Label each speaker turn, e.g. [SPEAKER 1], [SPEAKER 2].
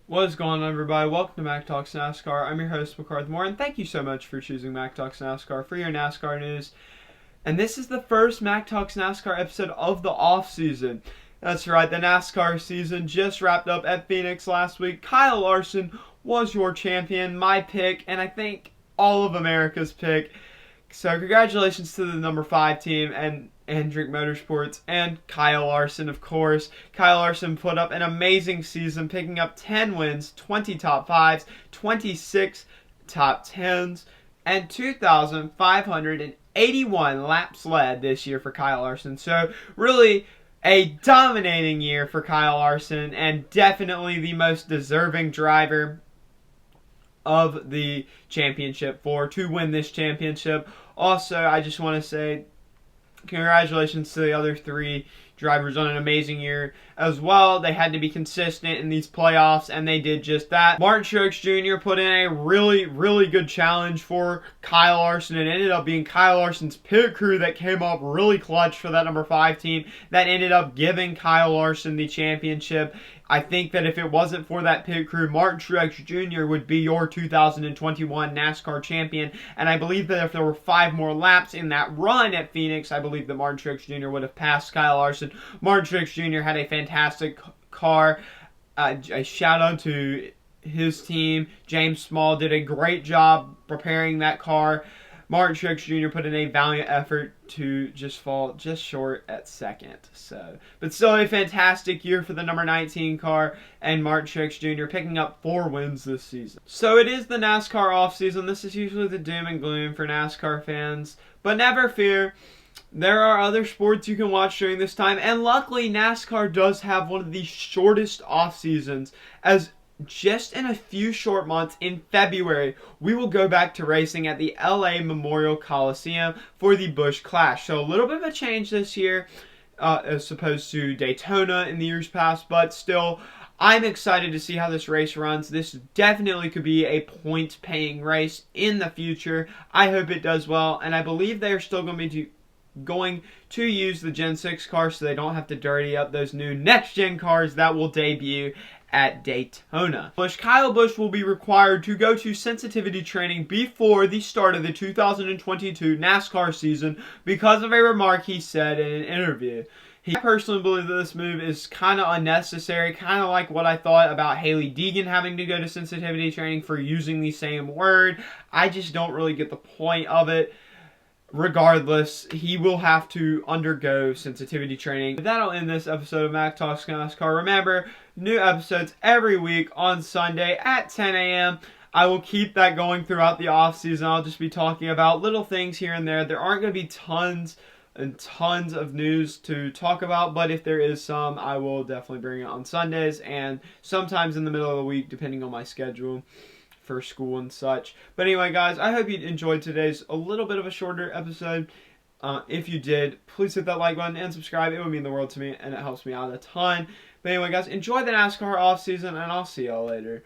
[SPEAKER 1] What is going on, everybody? Welcome to MAC TALKS NASCAR. I'm your host, McCarthy Moore, and thank you so much for choosing MAC TALKS NASCAR for your NASCAR news. And this is the first MAC TALKS NASCAR episode of the off-season. That's right, the NASCAR season just wrapped up at Phoenix last week. Kyle Larson was your champion, my pick, and I think all of America's pick. So congratulations to the number 5 team and Hendrick Motorsports and Kyle Larson, of course. Kyle Larson put up an amazing season, picking up 10 wins, 20 top 5s, 26 top 10s, and 2,581 laps led this year for Kyle Larson. So really a dominating year for Kyle Larson, and definitely the most deserving driver of the championship to win this championship. Also, I just want to say congratulations to the other 3 drivers on an amazing year as well. They had to be consistent in these playoffs, and they did just that. Martin Truex Jr. put in a really good challenge for Kyle Larson. It ended up being Kyle Larson's pit crew that came up really clutch for that number 5 team that ended up giving Kyle Larson the championship. I think that if it wasn't for that pit crew, Martin Truex Jr. would be your 2021 NASCAR champion. And I believe that if there were 5 more laps in that run at Phoenix, I believe that Martin Truex Jr. would have passed Kyle Larson. Martin Truex Jr. had a fantastic car. A shout out to his team. James Small did a great job preparing that car. Martin Truex Jr. put in a valiant effort to just fall just short at second. But still a fantastic year for the number 19 car and Martin Truex Jr. picking up 4 wins this season. So it is the NASCAR off-season. This is usually the doom and gloom for NASCAR fans. But never fear. There are other sports you can watch during this time. And luckily, NASCAR does have one of the shortest off-seasons, as just in a few short months, in February, we will go back to racing at the LA Memorial Coliseum for the Busch Clash. So a little bit of a change this year as opposed to Daytona in the years past, but still, I'm excited to see how this race runs. This definitely could be a point-paying race in the future. I hope it does well, and I believe they're still going to use the Gen 6 cars, so they don't have to dirty up those new next-gen cars that will debut at Daytona. Kyle Busch will be required to go to sensitivity training before the start of the 2022 NASCAR season because of a remark he said in an interview. I personally believe that this move is kind of unnecessary, kind of like what I thought about Hailie Deegan having to go to sensitivity training for using the same word. I just don't really get the point of it. Regardless, he will have to undergo sensitivity training. That'll end this episode of MAC TALKS NASCAR. Remember, new episodes every week on Sunday at 10 a.m. I will keep that going throughout the off-season. I'll just be talking about little things here and there. There aren't going to be tons and tons of news to talk about, but if there is some, I will definitely bring it on Sundays and sometimes in the middle of the week, depending on my schedule for school and such. But anyway, guys, I hope you enjoyed today's a little bit of a shorter episode. If you did, please hit that like button and subscribe. It would mean the world to me, and it helps me out a ton. But anyway, guys, enjoy the NASCAR off-season, and I'll see y'all later.